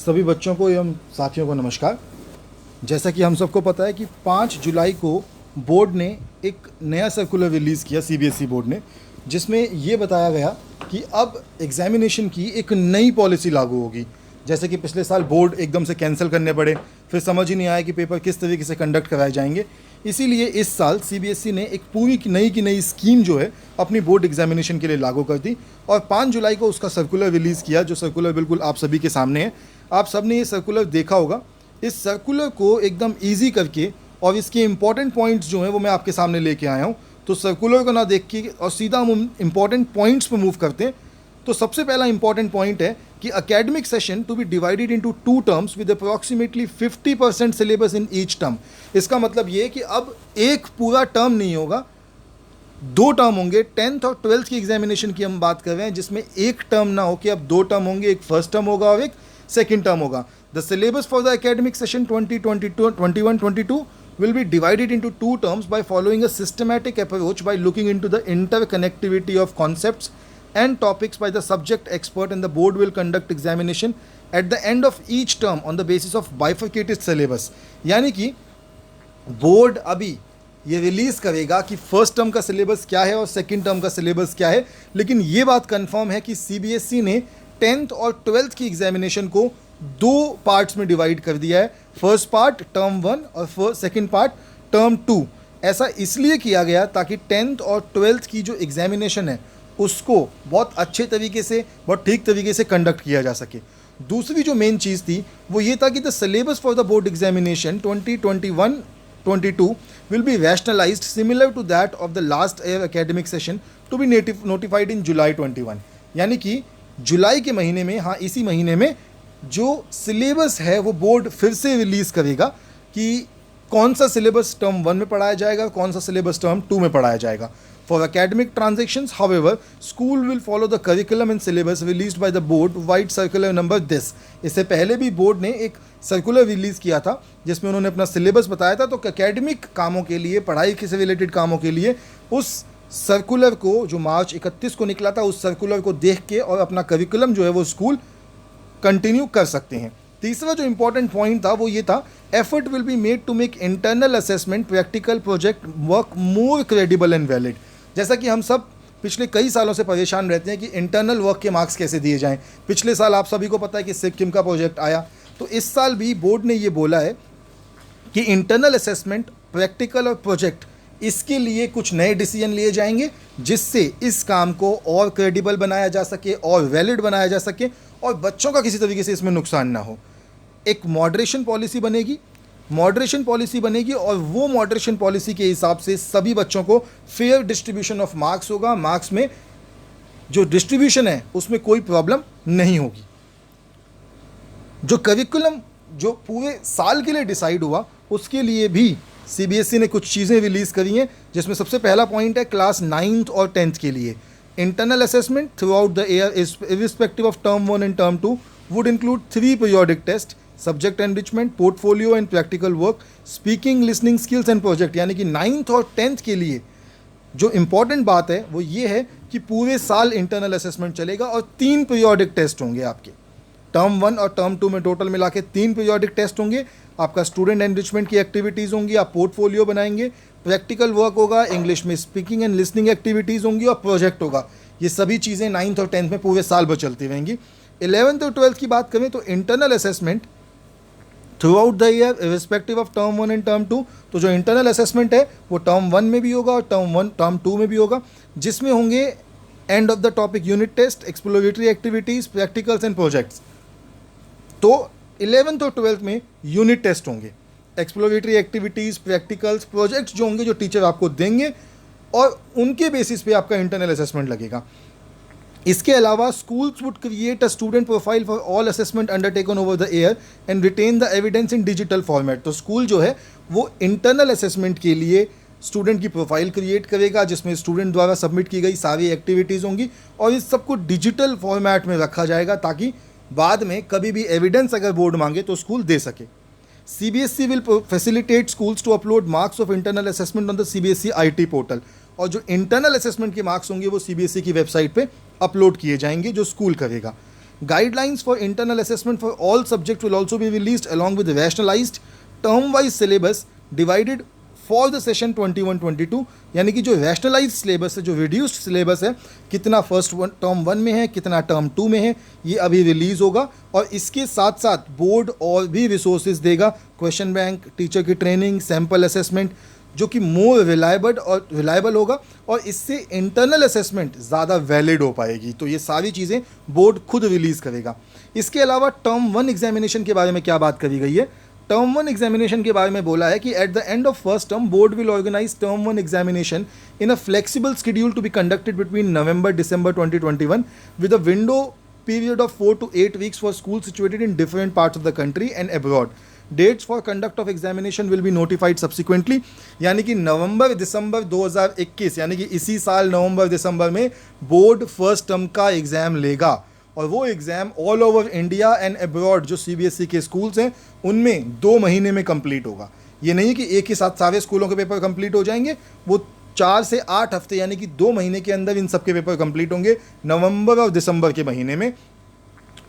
सभी बच्चों को एवं साथियों को नमस्कार। जैसा कि हम सबको पता है कि 5 जुलाई को बोर्ड ने एक नया सर्कुलर रिलीज़ किया, सीबीएसई बोर्ड ने, जिसमें ये बताया गया कि अब एग्ज़ामिनेशन की एक नई पॉलिसी लागू होगी। जैसे कि पिछले साल बोर्ड एकदम से कैंसिल करने पड़े, फिर समझ ही नहीं आया कि पेपर किस तरीके से कंडक्ट कराए जाएंगे। इसीलिए इस साल सीबीएसई ने एक पूरी की नई स्कीम जो है अपनी बोर्ड एग्जामिनेशन के लिए लागू कर दी और 5 जुलाई को उसका सर्कुलर रिलीज़ किया, जो सर्कुलर बिल्कुल आप सभी के सामने है। आप सब ने ये सर्कुलर देखा होगा। इस सर्कुलर को एकदम ईजी करके और इसके इंपॉर्टेंट पॉइंट्स जो हैं वो मैं आपके सामने लेके आया हूँ। तो सर्कुलर को ना देख के और सीधा हम इंपॉर्टेंट पॉइंट्स पर मूव करते हैं। तो सबसे पहला इंपॉर्टेंट पॉइंट है कि academic session to be divided into 2 terms with approximately 50% syllabus in each term. इसका मतलब ये है कि अब एक पूरा टर्म नहीं होगा, 2 टर्म होंगे। 10th और 12th की एग्जामिनेशन की हम बात कर रहे हैं, जिसमें एक टर्म ना हो कि अब 2 टर्म होंगे, एक फर्स्ट टर्म होगा और एक सेकेंड टर्म होगा। The syllabus for the academic session 2021-22 will be divided into 2 terms by following a systematic approach by looking into the interconnectivity of concepts and topics by the subject expert, and the board will conduct examination at the end of each term on the basis of bifurcated syllabus। यानी कि board अभी ये release करेगा कि first term का syllabus क्या है और सेकंड टर्म का सिलेबस क्या है, लेकिन ये बात कंफर्म है कि सीबीएसई ने 10th और 12th की एग्जामिनेशन को 2 पार्ट्स में डिवाइड कर दिया है। फर्स्ट पार्ट टर्म 1 और सेकंड पार्ट टर्म 2। ऐसा इसलिए किया गया ताकि 10th और 12th की जो एग्जामिनेशन है उसको बहुत अच्छे तरीके से, बहुत ठीक तरीके से कंडक्ट किया जा सके। दूसरी जो मेन चीज़ थी वो ये था कि the syllabus for the board examination 2021-22 will be rationalized similar to that of the last year academic session to be notified in July 21। यानी कि जुलाई के महीने में, हाँ इसी महीने में जो सिलेबस है वो बोर्ड फिर से रिलीज़ करेगा कि कौन सा सिलेबस टर्म 1 में पढ़ाया जाएगा, कौन सा सिलेबस टर्म 2 में पढ़ाया जाएगा। For academic transactions however school will follow the curriculum and syllabus released by the board wide circular number this. इससे पहले भी बोर्ड ने एक सर्कुलर रिलीज़ किया था जिसमें उन्होंने अपना सिलेबस बताया था। तो एकेडमिक कामों के लिए, पढ़ाई से रिलेटेड कामों के लिए उस सर्कुलर को, जो मार्च 31 को निकला था, उस सर्कुलर को देख के और अपना करिकुलम जो है वो स्कूल कंटिन्यू कर सकते हैं। तीसरा जो इंपॉर्टेंट पॉइंट था वो ये था, effort will be made to make internal assessment practical project work more credible and valid. जैसा कि हम सब पिछले कई सालों से परेशान रहते हैं कि इंटरनल वर्क के मार्क्स कैसे दिए जाएं। पिछले साल आप सभी को पता है कि सिक्किम का प्रोजेक्ट आया, तो इस साल भी बोर्ड ने ये बोला है कि इंटरनल असेसमेंट, प्रैक्टिकल और प्रोजेक्ट, इसके लिए कुछ नए डिसीजन लिए जाएंगे जिससे इस काम को और क्रेडिबल बनाया जा सके और वैलिड बनाया जा सके और बच्चों का किसी तरीके से इसमें नुकसान ना हो। एक मॉडरेशन पॉलिसी बनेगी और वो मॉडरेशन पॉलिसी के हिसाब से सभी बच्चों को फेयर डिस्ट्रीब्यूशन ऑफ मार्क्स होगा। मार्क्स में जो डिस्ट्रीब्यूशन है उसमें कोई प्रॉब्लम नहीं होगी। जो करिकुलम जो पूरे साल के लिए डिसाइड हुआ उसके लिए भी सीबीएसई ने कुछ चीज़ें रिलीज़ करी हैं, जिसमें सबसे पहला पॉइंट है क्लास 9th और 10th के लिए internal assessment through out the year irrespective of term 1 and term 2 would include 3 periodic tests: subject enrichment, portfolio and practical work, speaking, listening skills and project। यानी कि 9th और 10th के लिए जो important बात है वो ये है कि पूरे साल इंटरनल असेसमेंट चलेगा और 3 पीरियोडिक टेस्ट होंगे आपके। टर्म 1 और टर्म 2 में टोटल मिला के 3 पीरियोडिक टेस्ट होंगे। आपका स्टूडेंट एनरिचमेंट की एक्टिविटीज़ होंगी, आप पोर्टफोलियो बनाएंगे, प्रैक्टिकल वर्क होगा, इंग्लिश में स्पीकिंग एंड लिसनिंग एक्टिविटीज़ होंगी और प्रोजेक्ट होगा। ये सभी चीज़ें 9th और 10th में पूरे साल भर चलती रहेंगी। 11th और 12th की बात करें तो internal assessment through out the year irrespective of term 1 and term 2। तो जो इंटरनल असेसमेंट है वो टर्म 1 में भी होगा और टर्म 2 में भी होगा, जिसमें होंगे end of the topic unit test, exploratory activities, practicals and projects. तो 11th और 12th में यूनिट टेस्ट होंगे, एक्सप्लोरेटरी एक्टिविटीज़, प्रैक्टिकल्स, प्रोजेक्ट्स जो होंगे जो टीचर आपको देंगे और उनके बेसिस पे आपका इंटरनल असेसमेंट लगेगा। इसके अलावा schools would create a student profile for all assessment undertaken over the year and retain the evidence in digital format. तो स्कूल जो है वो इंटरनल असेसमेंट के लिए स्टूडेंट की प्रोफाइल क्रिएट करेगा जिसमें स्टूडेंट द्वारा सबमिट की गई सारी एक्टिविटीज़ होंगी और इस सबको डिजिटल फॉर्मेट में रखा जाएगा ताकि बाद में कभी भी एविडेंस अगर बोर्ड मांगे तो स्कूल दे सके। CBSE will facilitate schools to upload marks of internal assessment on the CBSE IT portal। और जो इंटरनल असेसमेंट के मार्क्स होंगे वो CBSE की वेबसाइट पे अपलोड किए जाएंगे जो स्कूल करेगा। Guidelines for internal assessment for all subjects will also be released along with rationalized term-wise syllabus divided for the session 21-22, यानी कि जो रैशनलाइज सिलेबस है, जो रिड्यूस्ड सिलेबस है, कितना फर्स्ट टर्म 1 में है, कितना टर्म 2 में है, ये अभी रिलीज़ होगा। और इसके साथ साथ बोर्ड और भी रिसोर्सेज देगा, क्वेश्चन बैंक, टीचर की ट्रेनिंग, सैम्पल असेसमेंट, जो कि मोर रिलायबल होगा और इससे इंटरनल असेसमेंट ज़्यादा वैलिड हो पाएगी। तो ये सारी चीज़ें बोर्ड खुद रिलीज़ करेगा। इसके अलावा टर्म 1 एग्जामिनेशन के बारे में क्या बात करी गई है? टर्म 1 एग्जामिनेशन के बारे में बोला है कि at the end of first term board will organise term 1 examination in a flexible schedule to be conducted between November-December 2021 with a window period of 4 to 8 weeks for schools situated in different parts of the country and abroad. Dates for conduct of examination will be notified subsequently. यानी कि November-December 2021, यानी कि इसी साल November-December में board first term का exam लेगा और वो exam all over India and abroad जो CBSE के स्कूल्स हैं उनमें 2 महीने में कंप्लीट होगा। ये नहीं कि एक ही साथ सारे स्कूलों के पेपर कंप्लीट हो जाएंगे, वो 4 से 8 हफ्ते यानी कि 2 महीने के अंदर इन सब के पेपर कंप्लीट होंगे। नवंबर और दिसंबर के महीने में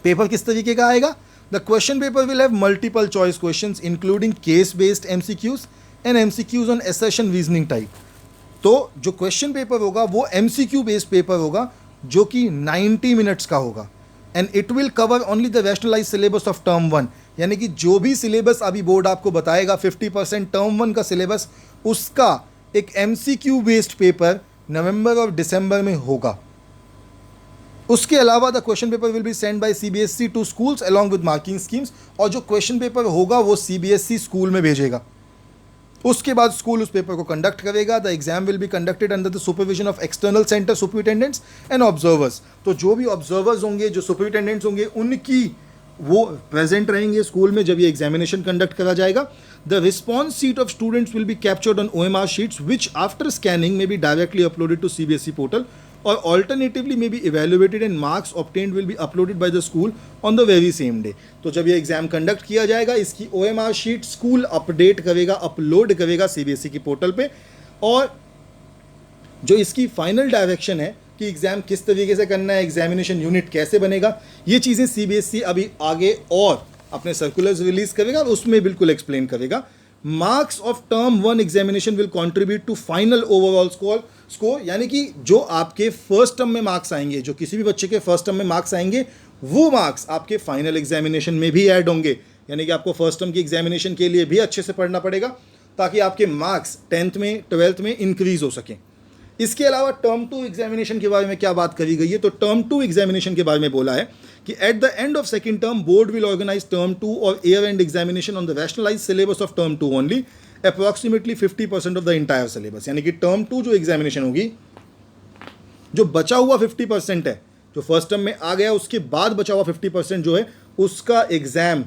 पेपर किस तरीके का आएगा? The question paper will have multiple choice questions including case based MCQs and MCQs on assertion reasoning type. तो जो क्वेश्चन पेपर होगा वो MCQ बेस्ड पेपर होगा जो कि 90 मिनट्स का होगा and it will cover only the rationalise syllabus of term 1, यानी कि जो भी सिलेबस अभी बोर्ड आपको बताएगा 50% टर्म 1 का सिलेबस, उसका एक MCQ बेस्ड पेपर नवंबर और दिसंबर में होगा। उसके अलावा the question paper will be send by CBSE to schools along with marking schemes, और जो क्वेश्चन पेपर होगा वो CBSE स्कूल में भेजेगा। उसके बाद स्कूल उस पेपर को कंडक्ट करेगा। The exam will be conducted under the supervision of external centre superintendents and observers. तो जो भी ऑब्जर्वर्स होंगे, जो सुपरिटेंडेंट्स होंगे, उनकी वो प्रेजेंट रहेंगे स्कूल में जब ये एग्जामिनेशन कंडक्ट करा जाएगा। The response sheet of students will be captured on OMR sheets which after scanning may be directly uploaded to CBSE portal or alternatively may be evaluated and marks obtained will be uploaded by the school on the very same day। तो जब ये exam conduct किया जाएगा इसकी OMR sheet school update करेगा, upload करेगा CBSE की portal पे, और जो इसकी फाइनल डायरेक्शन है कि एग्जाम किस तरीके से करना है, एग्जामिनेशन यूनिट कैसे बनेगा, ये चीज़ें CBSE अभी आगे और अपने सर्कुलर्स रिलीज करेगा और उसमें बिल्कुल एक्सप्लेन करेगा। Marks of term 1 examination will contribute to final overall score, यानी कि जो आपके फर्स्ट टर्म में मार्क्स आएंगे, जो किसी भी बच्चे के फर्स्ट टर्म में मार्क्स आएंगे, वो मार्क्स आपके फाइनल एग्जामिनेशन में भी ऐड होंगे। यानी कि आपको फर्स्ट टर्म की एग्जामिनेशन के लिए भी अच्छे से पढ़ना पड़ेगा ताकि आपके मार्क्स 10th में 12th में इंक्रीज हो सकें। इसके अलावा टर्म 2 एग्जामिनेशन के बारे में क्या बात करी गई है? तो टर्म 2 एग्जामिनेशन के बारे में बोला है कि at the end of second term board will organise term 2 और year end examination on the rationalise syllabus of term 2 only, approximately 50% of the entire syllabus. यानी कि टर्म 2 जो एग्जामिनेशन होगी, जो बचा हुआ 50% है, जो फर्स्ट टर्म में आ गया उसके बाद बचा हुआ 50% जो है, उसका एग्जाम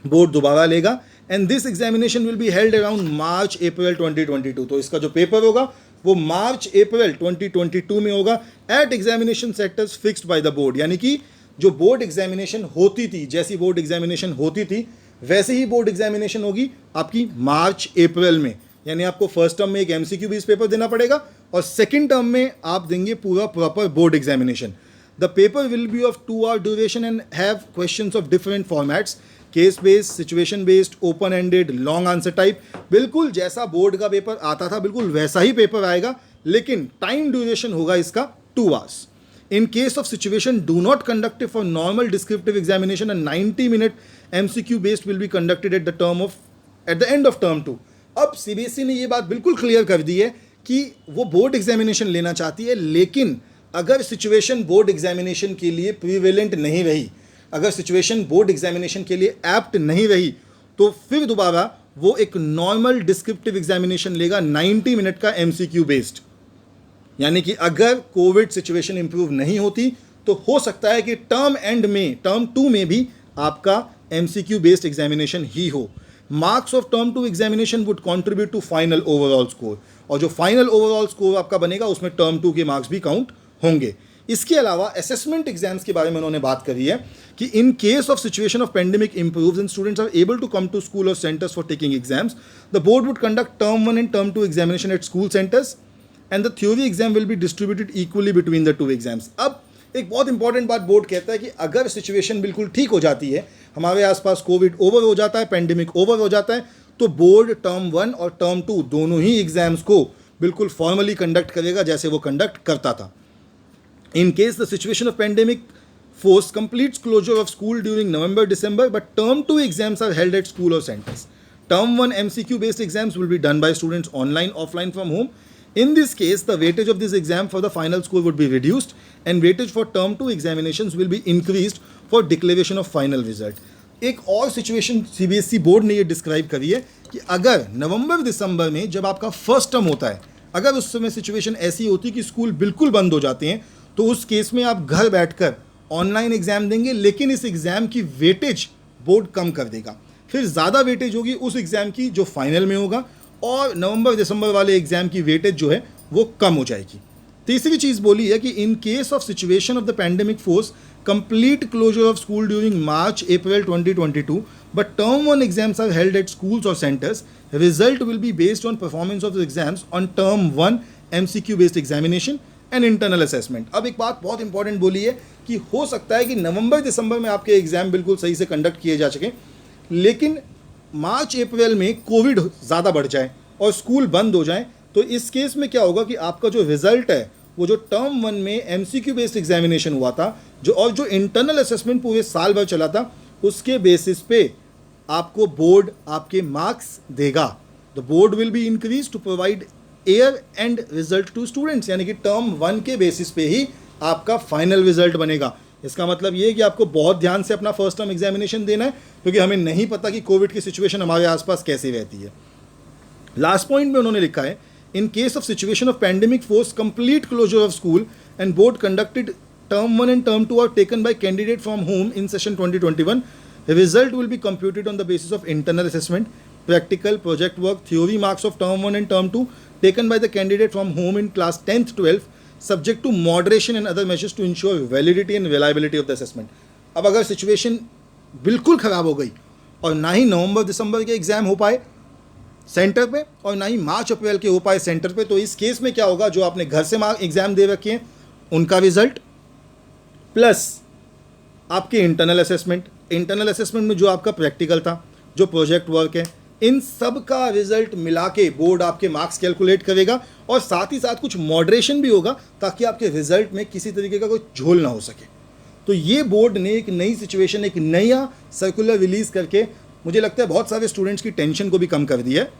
बोर्ड दोबारा लेगा and this examination will be held around March-April 2022। तो इसका जो पेपर होगा वो March-April 2022 में होगा at examination sectors fixed by the board. यानी कि जो बोर्ड एग्जामिनेशन होती थी, जैसी बोर्ड एग्जामिनेशन होती थी वैसे ही बोर्ड एग्जामिनेशन होगी आपकी March-April में। यानी आपको फर्स्ट टर्म में एक MCQ बेस्ड पेपर देना पड़ेगा और सेकंड टर्म में आप देंगे पूरा proper board examination. The paper will B of 2 hour duration and have questions of different formats, case based, situation based, open ended, long answer type. बिल्कुल जैसा बोर्ड का पेपर आता था बिल्कुल वैसा ही पेपर आएगा, लेकिन टाइम ड्यूरेशन होगा इसका 2 hours। In case of situation, do not conduct it for normal descriptive examination, and 90-minute MCQ based will be conducted at the end of term 2। अब CBSE ने ये बात बिल्कुल क्लियर कर दी है कि वो बोर्ड एग्जामिनेशन लेना चाहती है, लेकिन अगर सिचुएशन बोर्ड एग्जामिनेशन के लिए प्रीवेलेंट नहीं रही, अगर सिचुएशन बोर्ड एग्जामिनेशन के लिए एप्ट नहीं रही, तो फिर दोबारा वो एक नॉर्मल डिस्क्रिप्टिव एग्जामिनेशन लेगा 90 मिनट का MCQ बेस्ड। यानी कि अगर कोविड सिचुएशन इंप्रूव नहीं होती तो हो सकता है कि टर्म एंड में, टर्म 2 में भी आपका MCQ बेस्ड एग्जामिनेशन ही हो। Marks of term 2 examination would contribute to final overall score, और जो फाइनल ओवरऑल स्कोर आपका बनेगा उसमें टर्म 2 के मार्क्स भी काउंट होंगे। इसके अलावा असेसमेंट एग्जाम्स के बारे में उन्होंने बात करी है कि in case of situation of pandemic improves and students are able to come to school or centres for taking exams, the board would conduct term 1 and term 2 examination at school centres and the theory exam will be distributed equally between the 2 exams। अब एक बहुत important बात board कहता है कि अगर situation बिल्कुल ठीक हो जाती है, हमारे आसपास कोविड ओवर हो जाता है, पैंडेमिक ओवर हो जाता है, तो बोर्ड टर्म 1 और टर्म 2 दोनों ही एग्जाम्स को बिल्कुल फॉर्मली कंडक्ट करेगा जैसे वो कंडक्ट करता था. In case the situation of pandemic force completes closure of school during November, December, but term 2 exams are held at school or centers. Term 1 MCQ based exams will be done by students online, offline from home. In this case, the weightage of this exam for the final score would be reduced and weightage for term 2 examinations will be increased for declaration of final result. एक और situation CBSE board ने ये describe करी है कि अगर नवंबर दिसंबर में जब आपका फर्स्ट टर्म होता है, अगर उस समय सिचुएशन ऐसी होती है कि स्कूल बिल्कुल बंद हो जाते हैं, तो उस केस में आप घर बैठकर ऑनलाइन एग्जाम देंगे, लेकिन इस एग्जाम की वेटेज बोर्ड कम कर देगा. फिर ज़्यादा वेटेज होगी उस एग्जाम की जो फाइनल में होगा, और नवंबर दिसंबर वाले एग्जाम की वेटेज जो है वो कम हो जाएगी. तीसरी चीज़ बोली है कि in case of situation of the pandemic force complete closure of school during March, April 2022, but term 1 exams are held at schools or centers. Result will be based on performance of the exams on term 1 MCQ based examination and internal assessment. अब एक बात बहुत important बोली है कि हो सकता है कि नवंबर दिसंबर में आपके एग्जाम बिल्कुल सही से कंडक्ट किए जा सकें, लेकिन मार्च अप्रैल में कोविड ज़्यादा बढ़ जाए और स्कूल बंद हो जाए, तो इस केस में क्या होगा कि आपका जो रिजल्ट है वो जो टर्म 1 में MCQ बेस्ड एग्जामिनेशन हुआ था जो इंटरनल असेसमेंट पूरे साल भर चला था, उसके बेसिस पे आपको बोर्ड आपके मार्क्स देगा. The board will be increase to provide year end result to students, यानी कि टर्म 1 के बेसिस पे ही आपका फाइनल रिजल्ट बनेगा. इसका मतलब ये है कि आपको बहुत ध्यान से अपना फर्स्ट टर्म एग्जामिनेशन देना है, क्योंकि हमें नहीं पता कि कोविड की सिचुएशन हमारे आसपास कैसी रहती है. लास्ट पॉइंट में उन्होंने लिखा है, in case of situation of pandemic force complete closure of school and board conducted term 1 and term 2 are taken by candidate from home in session 2021. The result will be computed on the basis of internal assessment, practical project work, theory marks of term 1 and term 2 taken by the candidate from home in class 10th 12th, subject to moderation and other measures to ensure validity and reliability of the assessment. अब अगर situation बिल्कुल ख़राब हो गई और ना ही नवंबर दिसंबर के exam हो पाए सेंटर पे और ना ही मार्च अप्रैल के हो पाए सेंटर पे, तो इस केस में क्या होगा, जो आपने घर से एग्ज़ाम दे रखे हैं उनका रिजल्ट प्लस आपके इंटरनल असेसमेंट में जो आपका प्रैक्टिकल था, जो प्रोजेक्ट वर्क है, इन सब का रिजल्ट मिला के बोर्ड आपके मार्क्स कैलकुलेट करेगा, और साथ ही साथ कुछ मॉडरेशन भी होगा ताकि आपके रिजल्ट में किसी तरीके का कोई झोल ना हो सके. तो ये बोर्ड ने एक नई सिचुएशन, एक नया सर्कुलर रिलीज़ करके मुझे लगता है बहुत सारे स्टूडेंट्स की टेंशन को भी कम कर दिया है.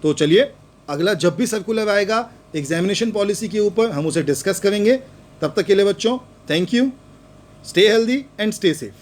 तो चलिए अगला जब भी सर्कुलर आएगा एग्जामिनेशन पॉलिसी के ऊपर हम उसे डिस्कस करेंगे. तब तक के लिए बच्चों, thank you, stay healthy and stay safe.